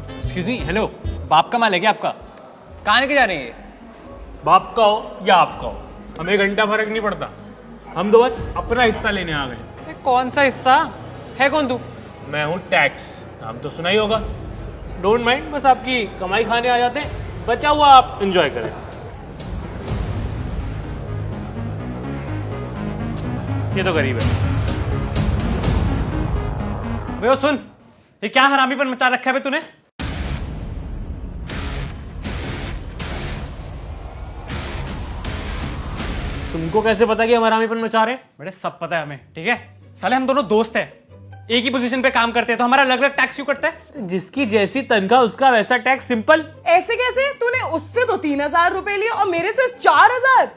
Excuse me, hello, बाप का माल है क्या आपका? कहाँ लेके जा रहे हैं? बाप का हो या आपका हो, हमें घंटा फर्क नहीं पड़ता। हम तो बस अपना हिस्सा लेने आ गए। ये कौन सा हिस्सा है? कौन तू? मैं हूँ टैक्स, नाम तो सुना ही होगा। डोंट माइंड, बस आपकी कमाई खाने आ जाते हैं, बचा हुआ आप एंजॉय करें। ये तो गरीब है। वो सुन, ये क्या हरामीपन मचा रखा है बे तूने? तुमको कैसे पता कि हम हरामीपन मचा रहे हैं? बेटे सब पता है हमें, ठीक है? साले हम दोनों दोस्त हैं, एक ही पोजीशन पे काम करते हैं, तो हमारा अलग अलग टैक्स क्यों कटता है? जिसकी जैसी तनख्वाह उसका वैसा टैक्स, सिंपल। ऐसे कैसे? तूने उससे तो 3,000 रुपए लिए और मेरे से 4,000।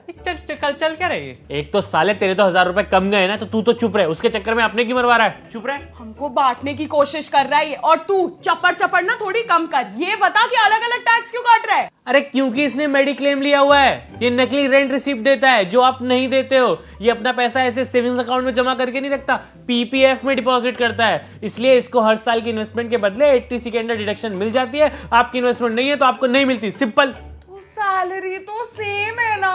कल चल क्या रही है? एक तो साले तेरे तो 1,000 रुपए कम गए ना, तो तू तो चुप रहे, उसके चक्कर में अपने क्यों मरवा रहा है? चुप रहे। हमको बांटने की कोशिश कर रहा है और तू चपड़ चपड़ ना थोड़ी कम कर। ये बता कि अलग अलग टैक्स क्यों काट रहा है? अरे क्योंकि इसने मेडिक्लेम लिया हुआ है, ये नकली रेंट रिसिप्ट देता है जो आप नहीं देते हो। ये अपना पैसा ऐसे सेविंग्स अकाउंट में जमा करके नहीं रखता, पीपीएफ में डिपॉजिट करता है। इसलिए इसको हर साल की इन्वेस्टमेंट के बदले 80 की अंडर डिडक्शन मिल जाती है। आपकी इन्वेस्टमेंट नहीं है तो आपको नहीं मिलती, सिंपल। तो सैलरी तो सेम है ना?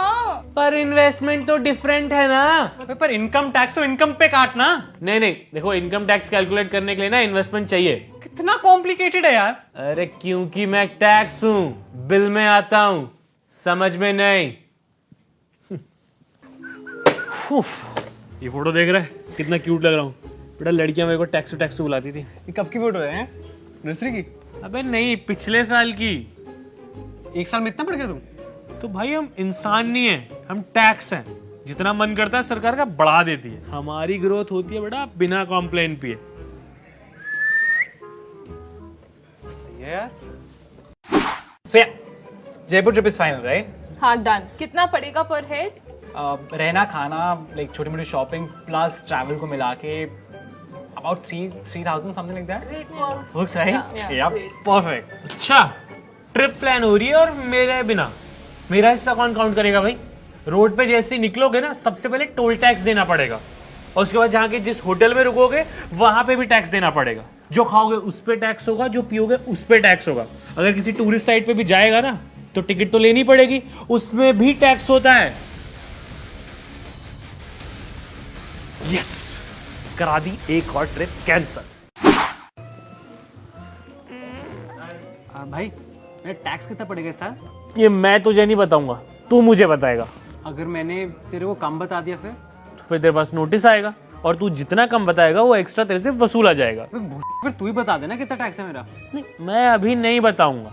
पर इन्वेस्टमेंट तो डिफरेंट है ना। पर इनकम टैक्स तो इनकम पे काटना। नहीं नहीं, देखो इनकम टैक्स कैलकुलेट करने के लिए ना इन्वेस्टमेंट चाहिए। कितना कॉम्प्लिकेटेड है यार। अरे क्योंकि मैं टैक्स हूं, बिल में आता हूं, समझ में नहीं। ये फोटो देख रहा है, कितना क्यूट लग रहा हूँ। बेटा लड़कियां मेरे को टैक्स बुलाती थी। ये कब की फोटो है? नर्सरी की? अबे नहीं, पिछले साल की। एक साल में इतना बढ़ गया तुम? तो भाई हम इंसान नहीं है, हम टैक्स हैं। जितना मन करता है सरकार का बढ़ा देती है। हमारी ग्रोथ होती है बेटा बिना कॉम्प्लेन पिए। सही है यार। So yeah, Jaipur trip is final, right? हाँ डन। कितना पड़ेगा पर हेड? रहना खाना लाइक छोटी मोटी शॉपिंग प्लस ट्रैवल को मिला के about 3,000 something like that works, right? या परफेक्ट। अच्छा, ट्रिप प्लान हो रही है और मेरे बिना मेरा हिस्सा कौन काउंट करेगा भाई? रोड पे जैसे ही निकलोगे ना, सबसे पहले टोल टैक्स देना पड़ेगा और उसके बाद जहाँ के जिस होटल में रुकोगे वहां पे भी टैक्स देना पड़ेगा। जो खाओगे उस पे टैक्स होगा, जो पियोगे उस पे टैक्स होगा। अगर किसी टूरिस्ट साइट पे भी जाएगा ना तो टिकट तो लेनी पड़ेगी, उसमें भी टैक्स होता है। यस, करा दी एक और ट्रिप कैंसल। भाई टैक्स कितना पड़ेगा इस साल? ये मैं तुझे नहीं बताऊंगा, तू मुझे बताएगा। अगर मैंने तेरे को कम बता दिया तो फिर तेरे पास नोटिस आएगा और तू जितना कम बताएगा वो एक्स्ट्रा तेरे से वसूला जाएगा। फिर तू ही बता देना कितना टैक्स है मेरा। नहीं, मैं अभी नहीं बताऊंगा,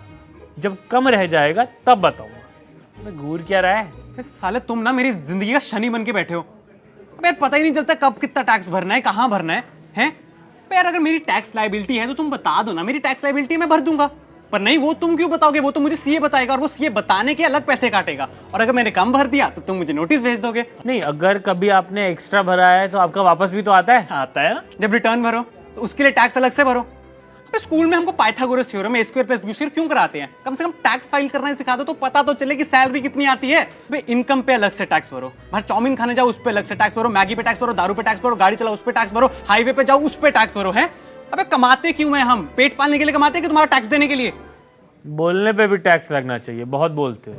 जब कम रह जाएगा तब बताऊंगा। मैं घूर क्या रहा है? साले तुम ना मेरी जिंदगी का शनि बन के बैठे हो। यार पता ही नहीं चलता कब कितना टैक्स भरना है, कहाँ भरना है, हैं? यार अगर मेरी टैक्स लायबिलिटी है तो तुम बता दो ना, मेरी टैक्स लायबिलिटी मैं भर दूंगा। पर नहीं, वो तुम क्यों बताओगे? वो तो मुझे सीए बताएगा और वो सीए बताने के अलग पैसे काटेगा। और अगर मैंने कम भर दिया तो तुम मुझे नोटिस भेज दोगे। नहीं, अगर कभी आपने एक्स्ट्रा भरा है तो आपका वापस भी तो आता है। आता है ना? जब रिटर्न भरो तो उसके लिए टैक्स अलग से भरो। स्कूल में हमको पाइथागोरस थ्योरम ए स्क्वायर प्लस बी स्क्वायर क्यों कराते हैं? कम से कम टैक्स फाइल करना सिखा दो तो पता तो चले कि सैलरी कितनी आती है। इनकम पे अलग से टैक्स भरो, बाहर चाउमीन खाने जाओ उस पे अलग से टैक्स भरो, मैगी पे टैक्स भरो, दारू पे टैक्स भरो, गाड़ी चलाओ उस पे टैक्स भरो, हाईवे पे जाओ उस पे टैक्स भरो। है अबे कमाते क्यों हैं हम? पेट पालने के लिए कमाते हैं कि तुम्हारा टैक्स देने के लिए? बोलने पे भी टैक्स लगना चाहिए, बहुत बोलते हो।